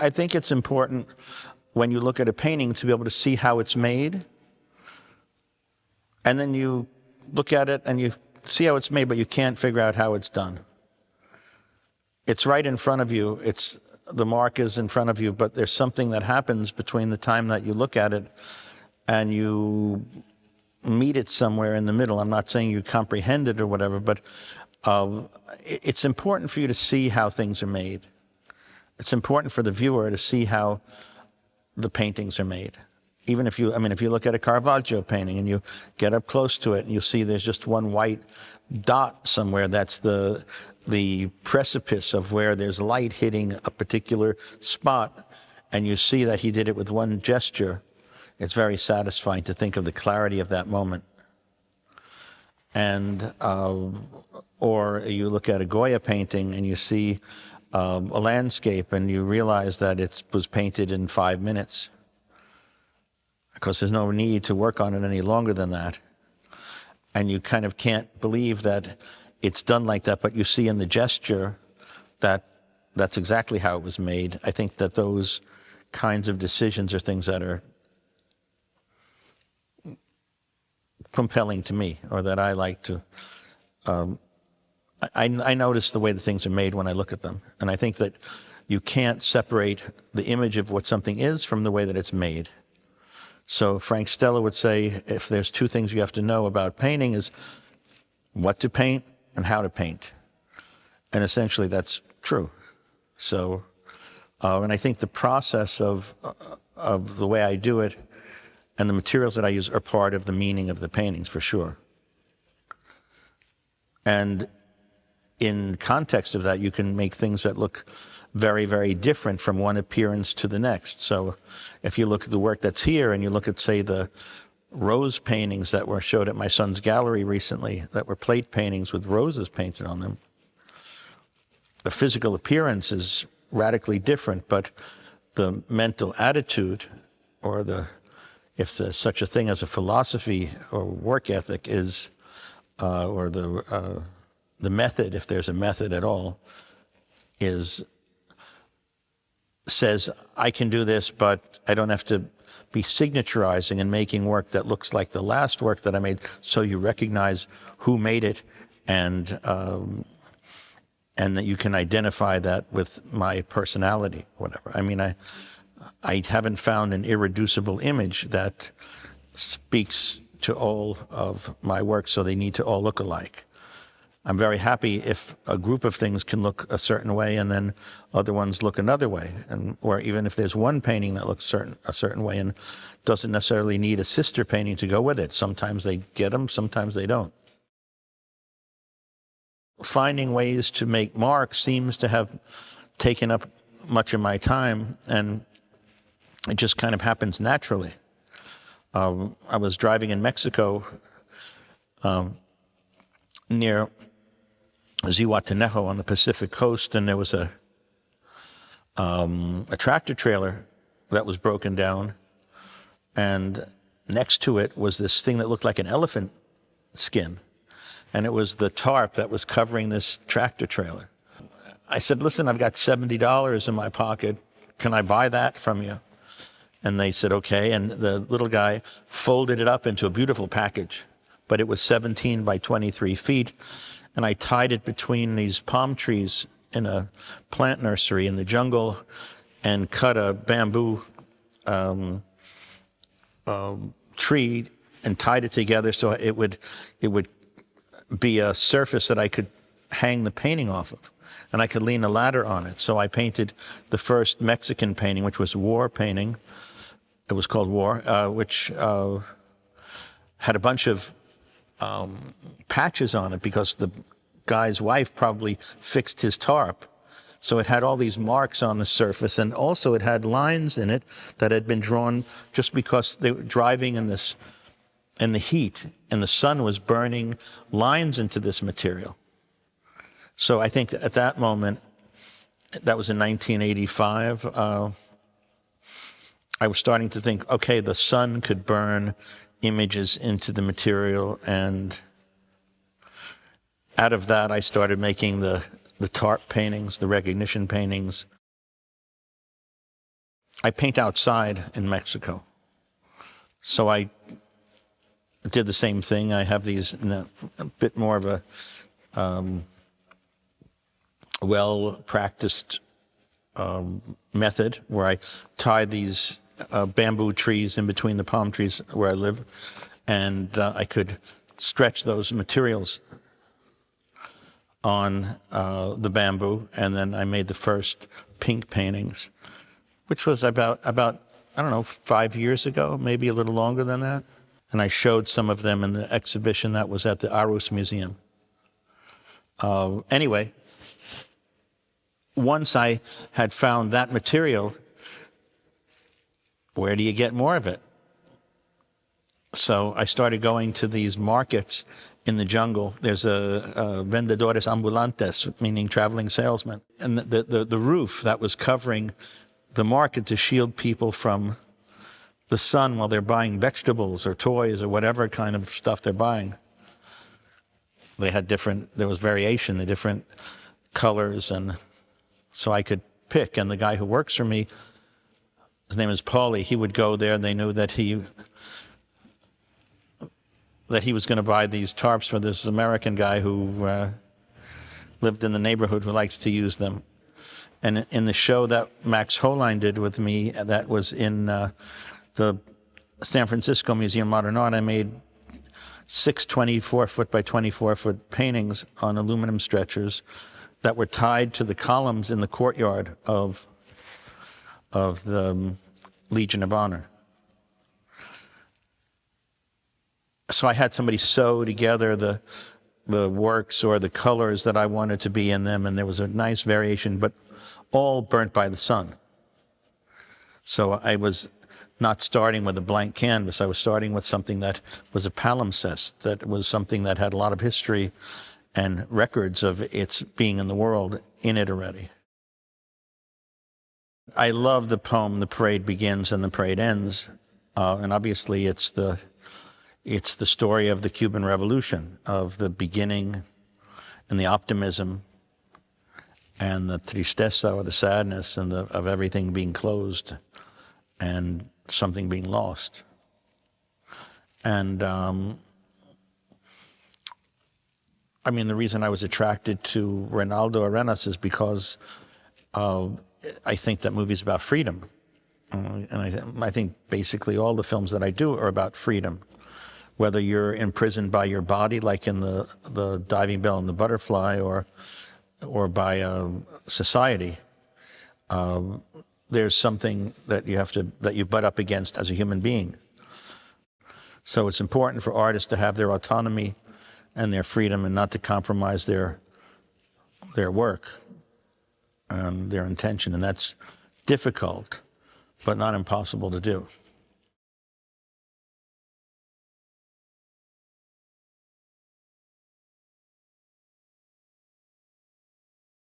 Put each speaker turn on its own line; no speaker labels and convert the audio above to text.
I think it's important when you look at a painting to be able to see how it's made. And then you look at it and you see how it's made, but you can't figure out how it's done. It's right in front of you. The mark is in front of you, but there's something that happens between the time that you look at it and you meet it somewhere in the middle. I'm not saying you comprehend it or whatever, but it's important for you to see how things are made. It's important for the viewer to see how the paintings are made. Even if you look at a Caravaggio painting and you get up close to it and you see there's just one white dot somewhere, that's the precipice of where there's light hitting a particular spot, and you see that he did it with one gesture. It's very satisfying to think of the clarity of that moment. And or you look at a Goya painting and you see a landscape and you realize that it was painted in 5 minutes, because there's no need to work on it any longer than that. And you kind of can't believe that it's done like that, but you see in the gesture that that's exactly how it was made. I think that those kinds of decisions are things that are compelling to me, or that I like to. I notice the way the things are made when I look at them. And I think that you can't separate the image of what something is from the way that it's made. So Frank Stella would say, if there's 2 things you have to know about painting, is what to paint and how to paint. And essentially that's true. So, and I think the process of the way I do it and the materials that I use are part of the meaning of the paintings, for sure. And in context of that, you can make things that look very, very different from one appearance to the next. So if you look at the work that's here and you look at, say, the rose paintings that were showed at my son's gallery recently, that were plate paintings with roses painted on them, the physical appearance is radically different, but the mental attitude, or if there's such a thing as a philosophy or work ethic, is, or the method, if there's a method at all, says, I can do this, but I don't have to be signaturizing and making work that looks like the last work that I made, so you recognize who made it, and that you can identify that with my personality, whatever. I mean, I haven't found an irreducible image that speaks to all of my work, so they need to all look alike. I'm very happy if a group of things can look a certain way and then other ones look another way, or even if there's one painting that looks a certain way and doesn't necessarily need a sister painting to go with it. Sometimes they get them, sometimes they don't. Finding ways to make marks seems to have taken up much of my time, and it just kind of happens naturally. I was driving in Mexico near Zihuatanejo on the Pacific coast, and there was a tractor trailer that was broken down, and next to it was this thing that looked like an elephant skin, and it was the tarp that was covering this tractor trailer. I said, listen, I've got $70 in my pocket. Can I buy that from you? And they said, okay. And the little guy folded it up into a beautiful package, but it was 17 by 23 feet. And I tied it between these palm trees in a plant nursery in the jungle, and cut a bamboo tree and tied it together so it would be a surface that I could hang the painting off of, and I could lean a ladder on it. So I painted the first Mexican painting, which was a war painting. It was called War, which had a bunch of patches on it because the guy's wife probably fixed his tarp. So it had all these marks on the surface, and also it had lines in it that had been drawn just because they were driving in the heat, and the sun was burning lines into this material. So I think that at that moment, that was in 1985, I was starting to think, okay, the sun could burn images into the material, and out of that I started making the tarp paintings, the recognition paintings. I paint outside in Mexico. So I did the same thing. I have these, a bit more of a well-practiced method where I tie these bamboo trees in between the palm trees where I live, and I could stretch those materials on the bamboo, and then I made the first pink paintings, which was about I don't know, 5 years ago, maybe a little longer than that. And I showed some of them in the exhibition that was at the Aarhus Museum. Anyway, once I had found that material, where do you get more of it? So I started going to these markets in the jungle. There's a vendedores ambulantes, meaning traveling salesmen. And the roof that was covering the market to shield people from the sun while they're buying vegetables or toys or whatever kind of stuff they're buying. They had there was variation, the different colors, and so I could pick. And the guy who works for me, his name is Paulie, he would go there, and they knew that he was going to buy these tarps for this American guy who lived in the neighborhood who likes to use them. And in the show that Max Hetzler did with me, that was in the San Francisco Museum of Modern Art, I made 6 24-foot by 24-foot paintings on aluminum stretchers that were tied to the columns in the courtyard of the Legion of Honor. So I had somebody sew together the works or the colors that I wanted to be in them, and there was a nice variation, but all burnt by the sun. So I was not starting with a blank canvas. I was starting with something that was a palimpsest, that was something that had a lot of history and records of its being in the world in it already. I love the poem, "The Parade Begins and the Parade Ends," and obviously it's the story of the Cuban Revolution, of the beginning and the optimism and the tristeza, or the sadness, and of everything being closed and something being lost. And I mean, the reason I was attracted to Reinaldo Arenas is because I think that movie's about freedom. And I think basically all the films that I do are about freedom. Whether you're imprisoned by your body, like in the Diving Bell and the Butterfly, or by society, there's something that you butt up against as a human being. So it's important for artists to have their autonomy and their freedom, and not to compromise their work and their intention. And that's difficult, but not impossible to do.